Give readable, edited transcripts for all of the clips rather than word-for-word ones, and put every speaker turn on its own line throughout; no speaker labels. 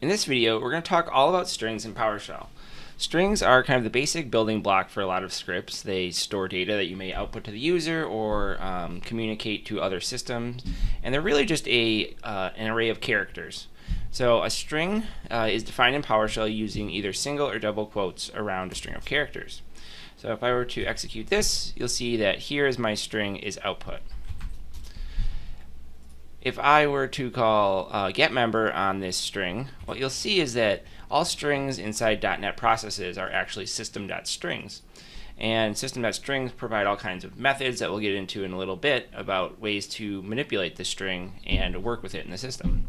In this video, we're going to talk all about strings in PowerShell. Strings are kind of the basic building block for a lot of scripts. They store data that you may output to the user or communicate to other systems, and they're really just an array of characters. So a string is defined in PowerShell using either single or double quotes around a string of characters. So if I were to execute this, you'll see that here is my string is output. If I were to call getMember on this string, what you'll see is that all strings inside .NET processes are actually system.strings. And system.strings provide all kinds of methods that we'll get into in a little bit about ways to manipulate the string and work with it in the system.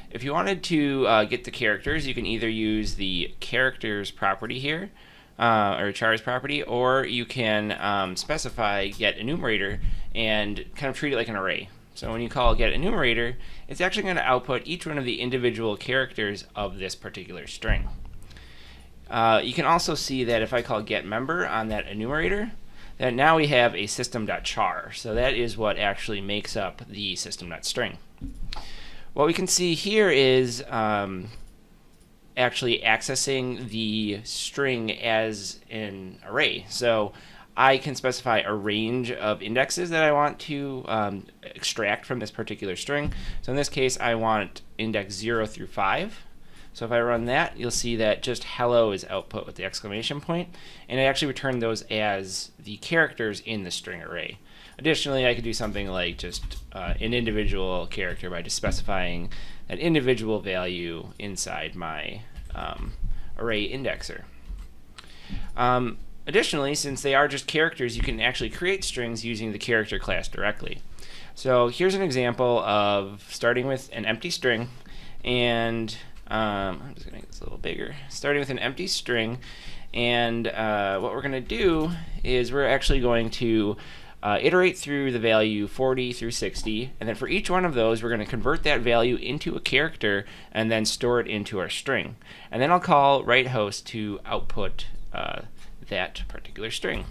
If you wanted to get the characters, you can either use the characters property here, or chars property, or you can specify getEnumerator and kind of treat it like an array. So when you call getEnumerator, it's actually going to output each one of the individual characters of this particular string. You can also see that if I call getMember on that enumerator, that now we have a system.char. So that is what actually makes up the system.string. What we can see here is actually accessing the string as an array. So I can specify a range of indexes that I want to extract from this particular string. So in this case, I want index 0 through 5. So if I run that, you'll see that just hello is output with the exclamation point, and it actually returned those as the characters in the string array. Additionally, I could do something like just an individual character by just specifying an individual value inside my array indexer. Additionally, since they are just characters, you can actually create strings using the character class directly. So here's an example of starting with an empty string, and I'm just going to make this a little bigger. Starting with an empty string, and what we're going to do is we're actually going to iterate through the value 40 through 60, and then for each one of those, we're going to convert that value into a character and then store it into our string. And then I'll call writeHost to output that particular string.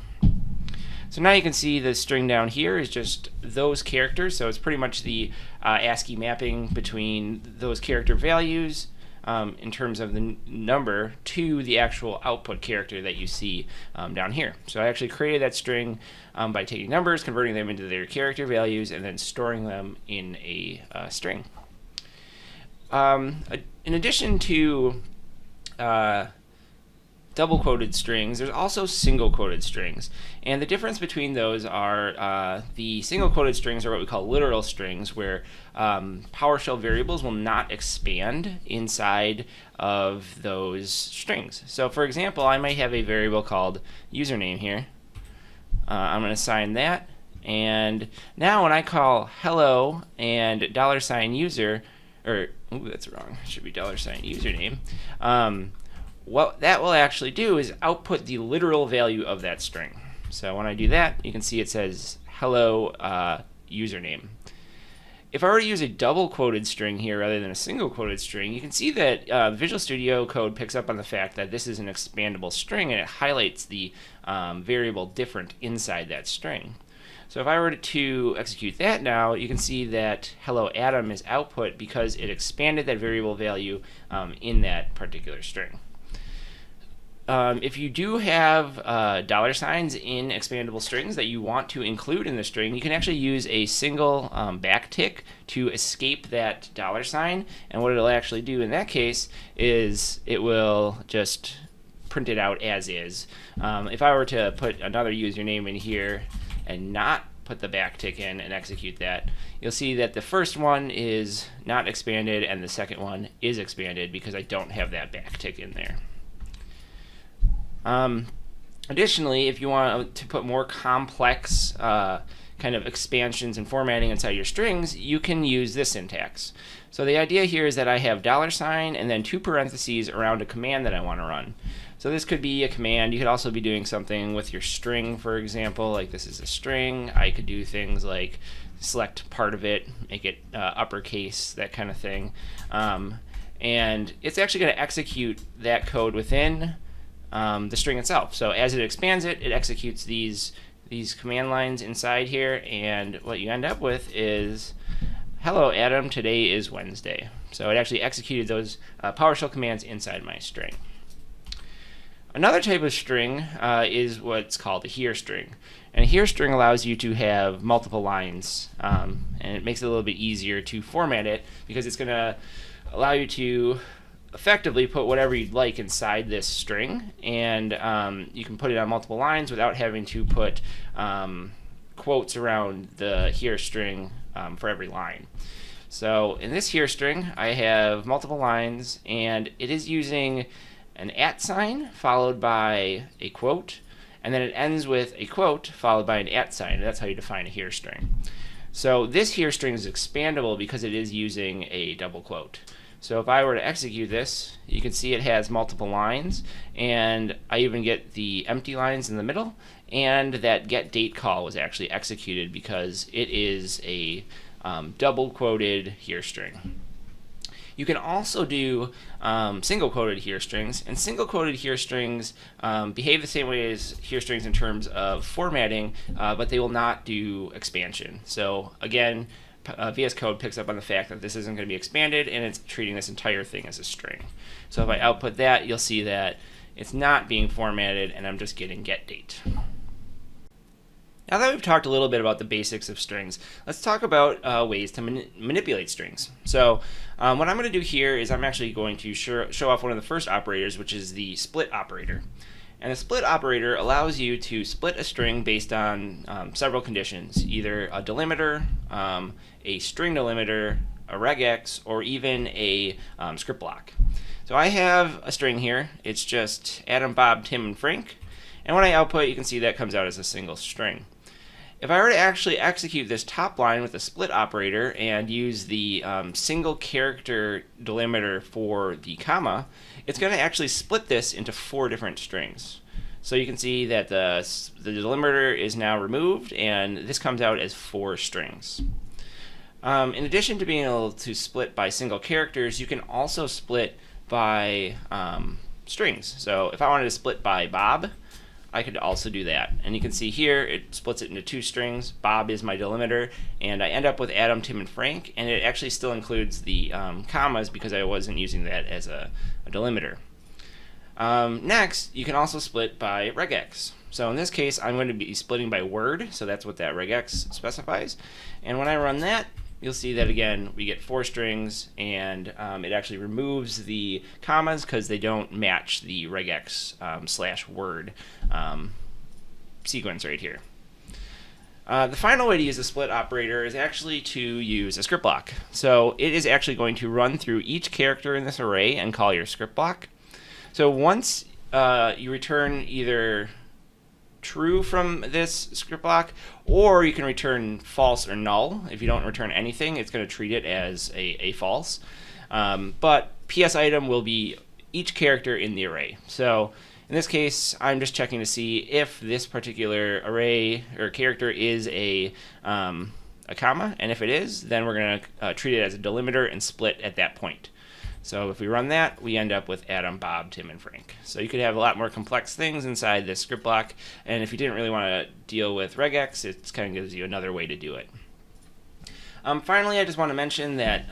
So now you can see the string down here is just those characters, so it's pretty much the ASCII mapping between those character values in terms of the number to the actual output character that you see down here. So I actually created that string by taking numbers, converting them into their character values, and then storing them in a string. In addition to double quoted strings, there's also single quoted strings, and the difference between those are the single quoted strings are what we call literal strings, where PowerShell variables will not expand inside of those strings. So for example, I might have a variable called username here. I'm going to assign that, and now when I call hello and $user, or ooh, that's wrong, it should be $username, what that will actually do is output the literal value of that string. So when I do that, you can see it says hello username. If I were to use a double quoted string here rather than a single quoted string, you can see that Visual Studio Code picks up on the fact that this is an expandable string, and it highlights the variable different inside that string. So if I were to execute that now, you can see that hello Adam is output because it expanded that variable value in that particular string. If you do have $signs in expandable strings that you want to include in the string, you can actually use a single backtick to escape that $sign, and what it'll actually do in that case is it will just print it out as is. If I were to put another username in here and not put the backtick in and execute that, you'll see that the first one is not expanded and the second one is expanded because I don't have that backtick in there. Additionally, if you want to put more complex kind of expansions and formatting inside your strings, you can use this syntax. So the idea here is that I have $sign and then 2 parentheses around a command that I want to run. So this could be a command. You could also be doing something with your string, for example, like this is a string. I could do things like select part of it, make it uppercase, that kind of thing. And it's actually going to execute that code within the string itself. So as it expands it, it executes these command lines inside here, and what you end up with is hello Adam, today is Wednesday. So it actually executed those PowerShell commands inside my string. Another type of string is what's called a here string. And a here string allows you to have multiple lines, and it makes it a little bit easier to format it because it's going to allow you to effectively put whatever you'd like inside this string, and you can put it on multiple lines without having to put quotes around the here string for every line. So in this here string, I have multiple lines, and it is using an @ sign followed by a quote, and then it ends with a quote followed by an @ sign. That's how you define a here string. So this here string is expandable because it is using a double quote. So if I were to execute this, you can see it has multiple lines, and I even get the empty lines in the middle, and that get date call was actually executed because it is a double quoted here string. You can also do single quoted here strings, and single quoted here strings behave the same way as here strings in terms of formatting, but they will not do expansion. So again, VS Code picks up on the fact that this isn't going to be expanded, and it's treating this entire thing as a string. So if I output that, you'll see that it's not being formatted, and I'm just getting get date. Now that we've talked a little bit about the basics of strings, let's talk about ways to manipulate strings. So what I'm going to do here is I'm actually going to show off one of the first operators, which is the split operator. And the split operator allows you to split a string based on several conditions, either a delimiter, a string delimiter, a regex, or even a script block. So I have a string here. It's just Adam, Bob, Tim, and Frank. And when I output, you can see that comes out as a single string. If I were to actually execute this top line with the split operator and use the single character delimiter for the comma, it's going to actually split this into 4 different strings. So you can see that the delimiter is now removed, and this comes out as 4 strings. In addition to being able to split by single characters, you can also split by strings. So if I wanted to split by Bob, I could also do that. And you can see here it splits it into 2 strings. Bob is my delimiter, and I end up with Adam, Tim, and Frank, and it actually still includes the commas because I wasn't using that as a delimiter. Next, you can also split by regex. So in this case, I'm going to be splitting by word, so that's what that regex specifies. And when I run that, you'll see that again we get 4 strings, and it actually removes the commas because they don't match the regex / word sequence right here. The final way to use the split operator is actually to use a script block. So it is actually going to run through each character in this array and call your script block. So once you return either true from this script block, or you can return false or null. If you don't return anything, it's going to treat it as a false. But PS item will be each character in the array. So in this case, I'm just checking to see if this particular array or character is a comma, and if it is, then we're going to treat it as a delimiter and split at that point. So if we run that, we end up with Adam, Bob, Tim, and Frank. So you could have a lot more complex things inside this script block, and if you didn't really want to deal with regex, it kind of gives you another way to do it. Finally, I just want to mention that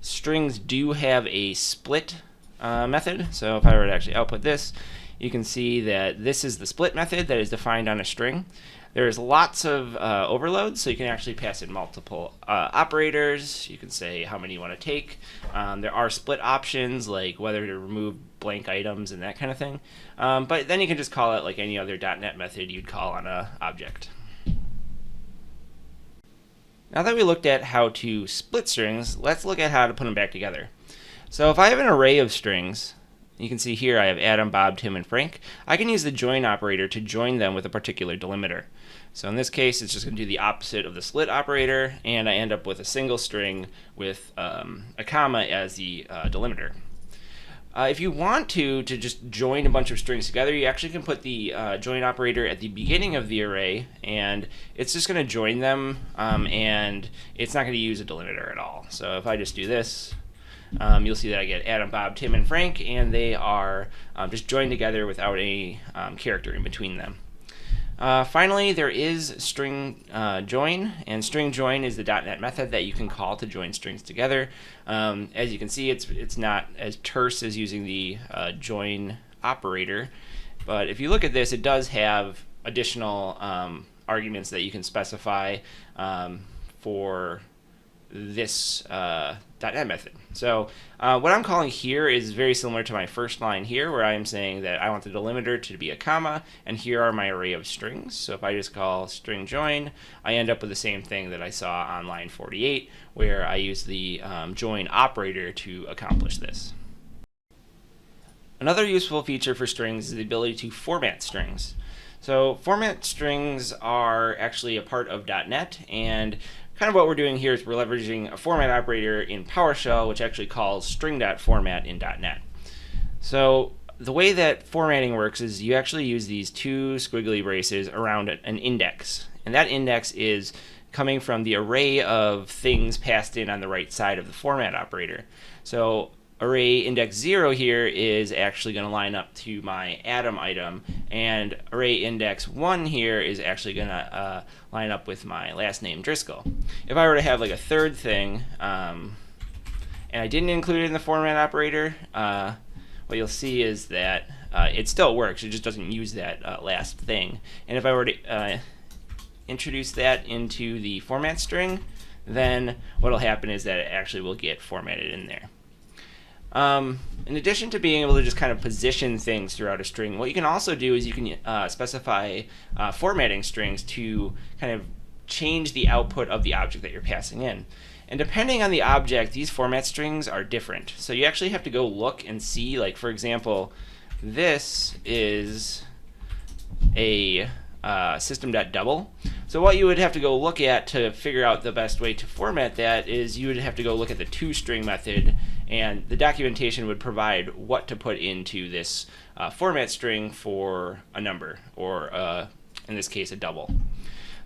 strings do have a split method. So if I were to actually output this, you can see that this is the split method that is defined on a string. There's lots of overloads, so you can actually pass in multiple operators. You can say how many you want to take. There are split options, like whether to remove blank items and that kind of thing. But then you can just call it like any other .NET method you'd call on an object. Now that we looked at how to split strings, let's look at how to put them back together. So if I have an array of strings, you can see here I have Adam, Bob, Tim, and Frank. I can use the join operator to join them with a particular delimiter. So in this case, it's just going to do the opposite of the split operator, and I end up with a single string with a comma as the delimiter. If you want to just join a bunch of strings together, you actually can put the join operator at the beginning of the array, and it's just going to join them, and it's not going to use a delimiter at all. So if I just do this, you'll see that I get Adam, Bob, Tim, and Frank, and they are just joined together without any character in between them. Finally, there is string join, and string join is the .NET method that you can call to join strings together. As you can see, it's not as terse as using the join operator, but if you look at this, it does have additional arguments that you can specify for this .NET method. So what I'm calling here is very similar to my first line here, where I am saying that I want the delimiter to be a comma, and here are my array of strings. So if I just call string join, I end up with the same thing that I saw on line 48, where I use the join operator to accomplish this. Another useful feature for strings is the ability to format strings. So format strings are actually a part of .NET, and kind of what we're doing here is we're leveraging a format operator in PowerShell, which actually calls string.format in .NET. So the way that formatting works is you actually use these two squiggly braces around an index, and that index is coming from the array of things passed in on the right side of the format operator. So array index 0 here is actually going to line up to my Atom item, and array index 1 here is actually going to line up with my last name Driscoll. If I were to have like a third thing, and I didn't include it in the format operator, what you'll see is that it still works, it just doesn't use that last thing. And if I were to introduce that into the format string, then what will happen is that it actually will get formatted in there. In addition to being able to just kind of position things throughout a string, what you can also do is you can specify formatting strings to kind of change the output of the object that you're passing in. And depending on the object, these format strings are different. So you actually have to go look and see, like for example, this is a system.double. So what you would have to go look at to figure out the best way to format that is you would have to go look at the toString method, and the documentation would provide what to put into this format string for a number, or in this case a double.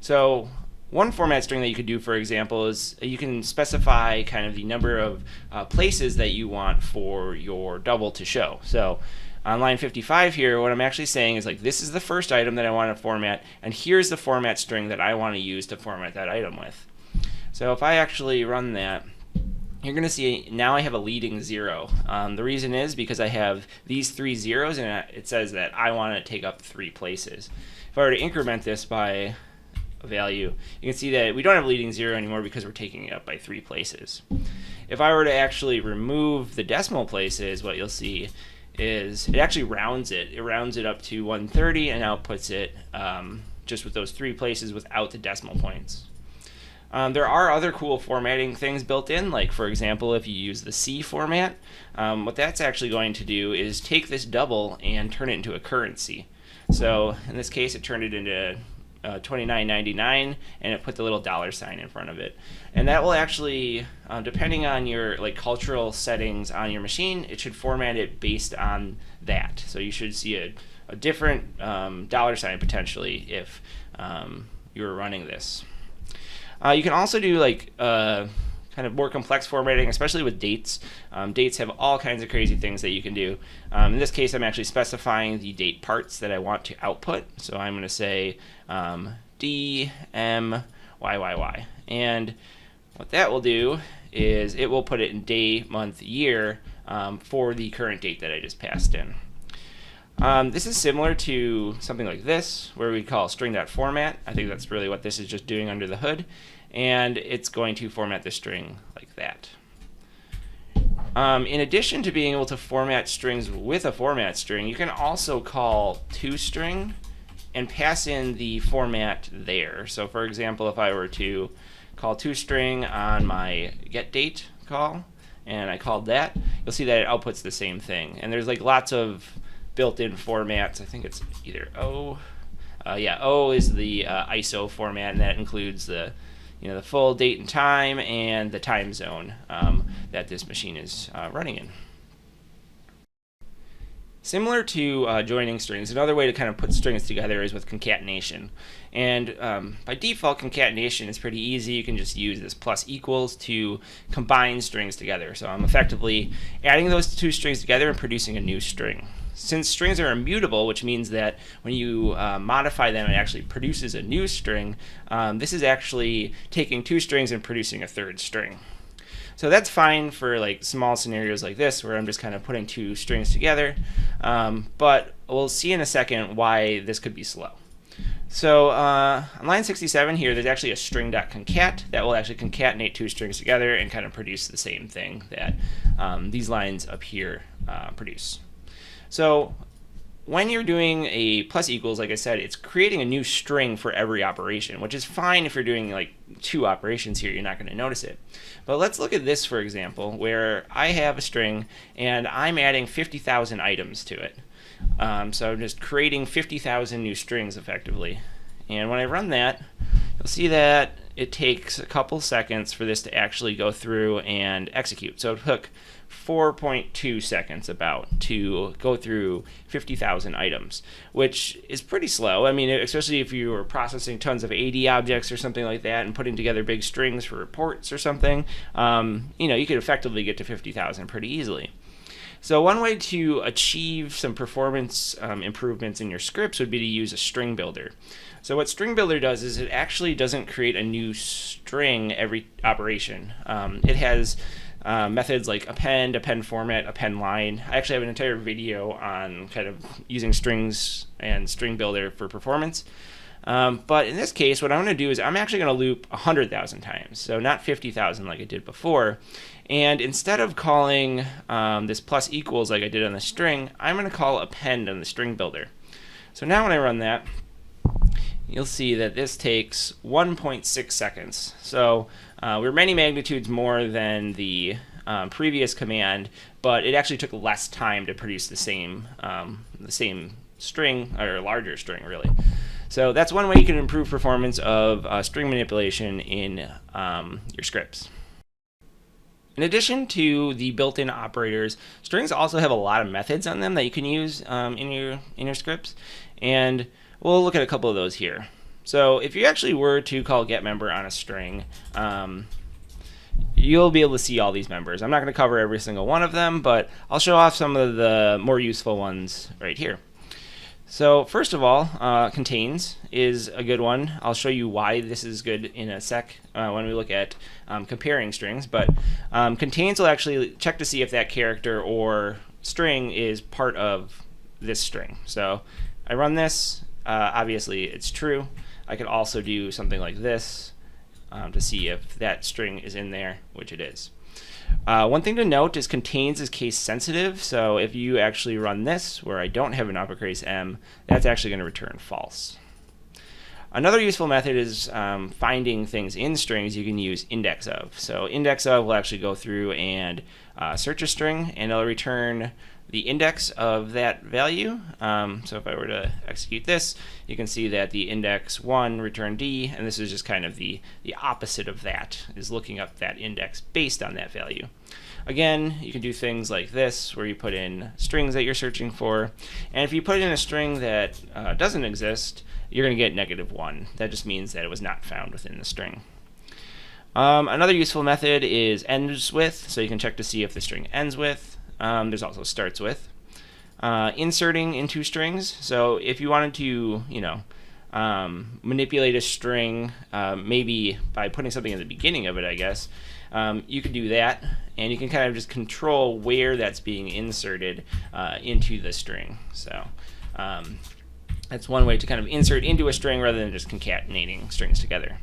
So one format string that you could do, for example, is you can specify kind of the number of places that you want for your double to show. So on line 55 here, what I'm actually saying is like, this is the first item that I want to format, and here's the format string that I want to use to format that item with. So if I actually run that, you're going to see now I have a leading 0. The reason is because I have these 3 zeros, and it says that I want to take up 3 places. If I were to increment this by a value, you can see that we don't have leading 0 anymore because we're taking it up by 3 places. If I were to actually remove the decimal places, what you'll see is it actually rounds it. It rounds it up to 130 and outputs it just with those 3 places without the decimal points. There are other cool formatting things built in, like for example, if you use the C format, what that's actually going to do is take this double and turn it into a currency. So in this case, it turned it into $29.99, and it put the little $sign in front of it. And that will actually, depending on your cultural settings on your machine, it should format it based on that. So you should see a different $sign potentially if you're running this. You can also do kind of more complex formatting, especially with dates. Dates have all kinds of crazy things that you can do. In this case, I'm actually specifying the date parts that I want to output. So I'm going to say D, M, Y, Y, Y. And what that will do is it will put it in day, month, year for the current date that I just passed in. This is similar to something like this, where we call string.format. I think that's really what this is just doing under the hood. And it's going to format the string like that. In addition to being able to format strings with a format string, you can also call toString and pass in the format there. So for example, if I were to call toString on my getDate call, and I called that, you'll see that it outputs the same thing. And there's lots of built-in formats. I think it's either O. O is the ISO format, and that includes the full date and time and the time zone that this machine is running in. Similar to joining strings, another way to kind of put strings together is with concatenation. And by default, concatenation is pretty easy. You can just use this plus equals to combine strings together. So I'm effectively adding those two strings together and producing a new string. since strings are immutable, which means that when you modify them, it actually produces a new string, this is actually taking two strings and producing a third string. So that's fine for like small scenarios like this, where I'm just kind of putting two strings together. But we'll see in a second why this could be slow. So on line 67 here, there's actually a string.concat that will actually concatenate two strings together and kind of produce the same thing that these lines up here produce. So when you're doing a plus equals, like I said, it's creating a new string for every operation, which is fine if you're doing like two operations here. You're not going to notice it. But let's look at this, for example, where I have a string and I'm adding 50,000 items to it. So I'm just creating 50,000 new strings effectively. And when I run that, you'll see that it takes a couple seconds for this to actually go through and execute. So it took 4.2 seconds about to go through 50,000 items, which is pretty slow. I mean, especially if you were processing tons of AD objects or something like that and putting together big strings for reports or something, you could effectively get to 50,000 pretty easily. So one way to achieve some performance improvements in your scripts would be to use a string builder. So what string builder does is it actually doesn't create a new string every operation. It has methods like append format, append line. I actually have an entire video on kind of using strings and string builder for performance. But in this case, what I'm going to do is I'm actually going to loop 100,000 times, so not 50,000 like I did before. And instead of calling this plus equals like I did on the string, I'm going to call append on the string builder. So now when I run that, you'll see that this takes 1.6 seconds. So we're many magnitudes more than the previous command, but it actually took less time to produce the same string, or a larger string, really. So that's one way you can improve performance of string manipulation in your scripts. In addition to the built-in operators, strings also have a lot of methods on them that you can use in your scripts, and we'll look at a couple of those here. So if you actually were to call getMember on a string, you'll be able to see all these members. I'm not going to cover every single one of them, but I'll show off some of the more useful ones right here. So first of all, contains is a good one. I'll show you why this is good in a sec when we look at comparing strings. But contains will actually check to see if that character or string is part of this string. So I run this. Obviously, it's true. I could also do something like this to see if that string is in there, which it is. One thing to note is contains is case sensitive, so if you actually run this where I don't have an uppercase M, that's actually going to return false. Another useful method is finding things in strings you can use index of. So index of will actually go through and search a string, and it'll return the index of that value. So if I were to execute this, you can see that the index 1 returned D, and this is just kind of the opposite of that, is looking up that index based on that value. Again, you can do things like this, where you put in strings that you're searching for, and if you put in a string that doesn't exist, you're going to get -1. That just means that it was not found within the string. Another useful method is ends with, so you can check to see if the string ends with. There's also starts with. Inserting into strings. So if you wanted to, manipulate a string, maybe by putting something at the beginning of it, I guess, you could do that, and you can kind of just control where that's being inserted into the string. So that's one way to kind of insert into a string rather than just concatenating strings together.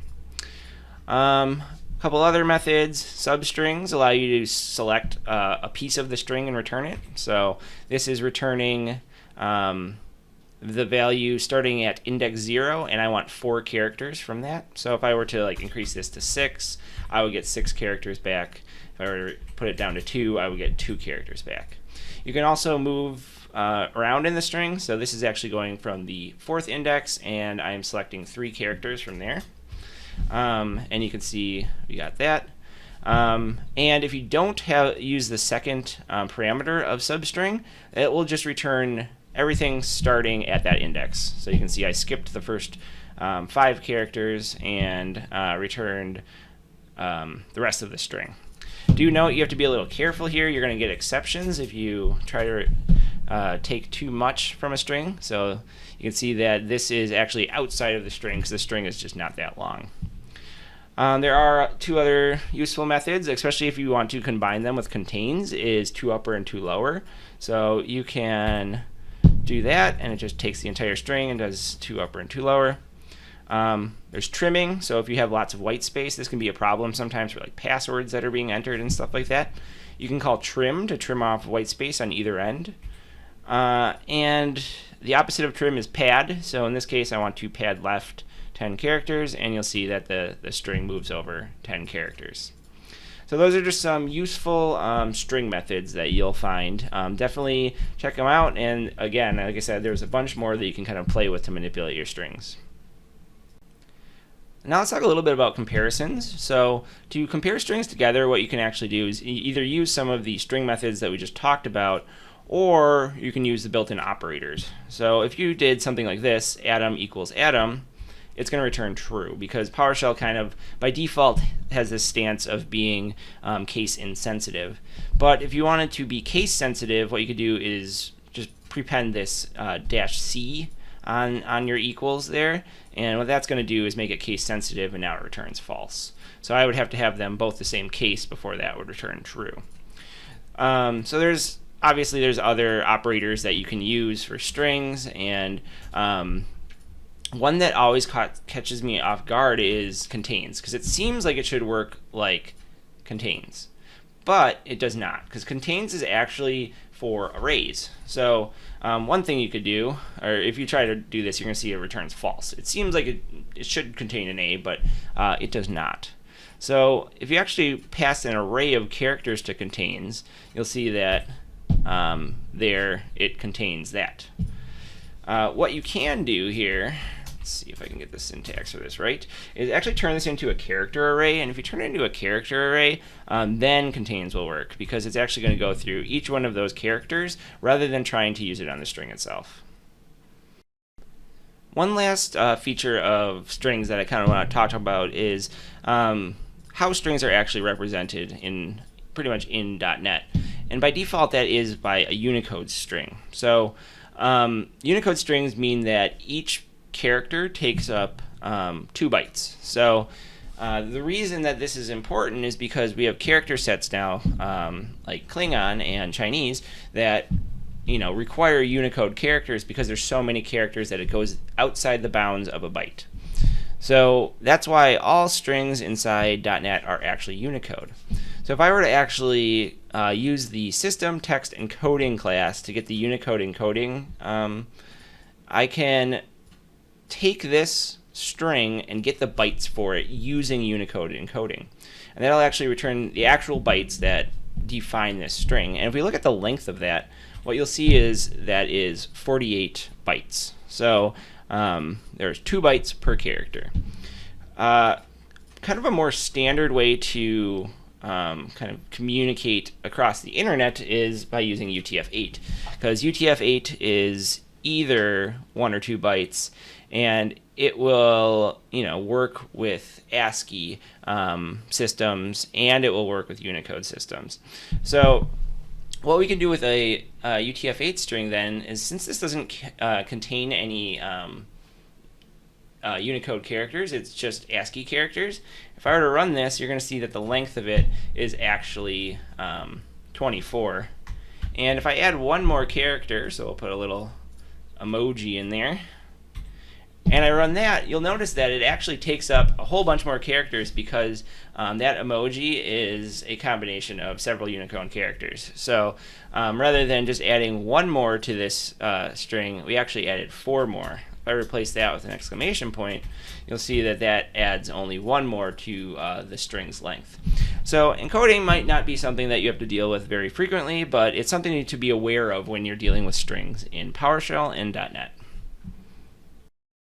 A couple other methods. Substrings allow you to select a piece of the string and return it. So this is returning the value starting at index 0, and I want 4 characters from that. So if I were to increase this to 6, I would get 6 characters back. If I were to put it down to 2, I would get 2 characters back. You can also move around in the string. So this is actually going from the 4th index, and I am selecting 3 characters from there. And you can see we got that. And if you don't use the second parameter of substring, it will just return everything starting at that index. So you can see I skipped the first 5 characters and returned the rest of the string. Do note you have to be a little careful here. You're going to get exceptions if you try to take too much from a string. So you can see that this is actually outside of the string because the string is just not that long. There are two other useful methods, especially if you want to combine them with contains, is to upper and to lower. So you can do that, and it just takes the entire string and does to upper and to lower. There's trimming, so if you have lots of white space, this can be a problem sometimes for like passwords that are being entered and stuff like that. You can call trim to trim off white space on either end. And the opposite of trim is pad, so in this case I want to pad left 10 characters, and you'll see that the string moves over 10 characters. So those are just some useful string methods that you'll find. Definitely check them out, and again, like I said, there's a bunch more that you can kind of play with to manipulate your strings. Now let's talk a little bit about comparisons. So to compare strings together, what you can actually do is either use some of the string methods that we just talked about, or you can use the built-in operators. So if you did something like this, atom equals atom, it's going to return true because PowerShell kind of by default has this stance of being case insensitive. But if you wanted to be case sensitive, what you could do is just prepend this -c on your equals there, and what that's going to do is make it case sensitive, and now it returns false. So I would have to have them both the same case before that would return true. So there's other operators that you can use for strings, and one that always catches me off guard is contains, because it seems like it should work like contains, but it does not, because contains is actually for arrays. So one thing you could do, or if you try to do this, you're going to see it returns false. It seems like it should contain an A, but it does not. So if you actually pass an array of characters to contains, you'll see that there it contains that. What you can do here, let's see if I can get the syntax for this right, is actually turn this into a character array, and if you turn it into a character array, then contains will work, because it's actually going to go through each one of those characters rather than trying to use it on the string itself. One last feature of strings that I kind of want to talk about is how strings are actually represented in pretty much in .NET. And by default, that is by a Unicode string. So Unicode strings mean that each character takes up 2 bytes. So the reason that this is important is because we have character sets now, like Klingon and Chinese, that require Unicode characters because there's so many characters that it goes outside the bounds of a byte. So that's why all strings inside .NET are actually Unicode. So if I were to actually use the system text encoding class to get the Unicode encoding, I can take this string and get the bytes for it using Unicode encoding. And that'll actually return the actual bytes that define this string. And if we look at the length of that, what you'll see is that is 48 bytes. So there's 2 bytes per character. Kind of a more standard way to kind of communicate across the internet is by using UTF-8, because UTF-8 is either 1 or 2 bytes, and it will work with ASCII systems, and it will work with Unicode systems. So what we can do with a UTF-8 string then is, since this doesn't contain any Unicode characters, it's just ASCII characters. If I were to run this, you're going to see that the length of it is actually 24. And if I add one more character, so I'll put a little emoji in there, and I run that, you'll notice that it actually takes up a whole bunch more characters, because that emoji is a combination of several Unicode characters. So rather than just adding one more to this string, we actually added 4 more. If I replace that with an exclamation point, you'll see that that adds only 1 more to the string's length. So encoding might not be something that you have to deal with very frequently, but it's something to be aware of when you're dealing with strings in PowerShell and .NET.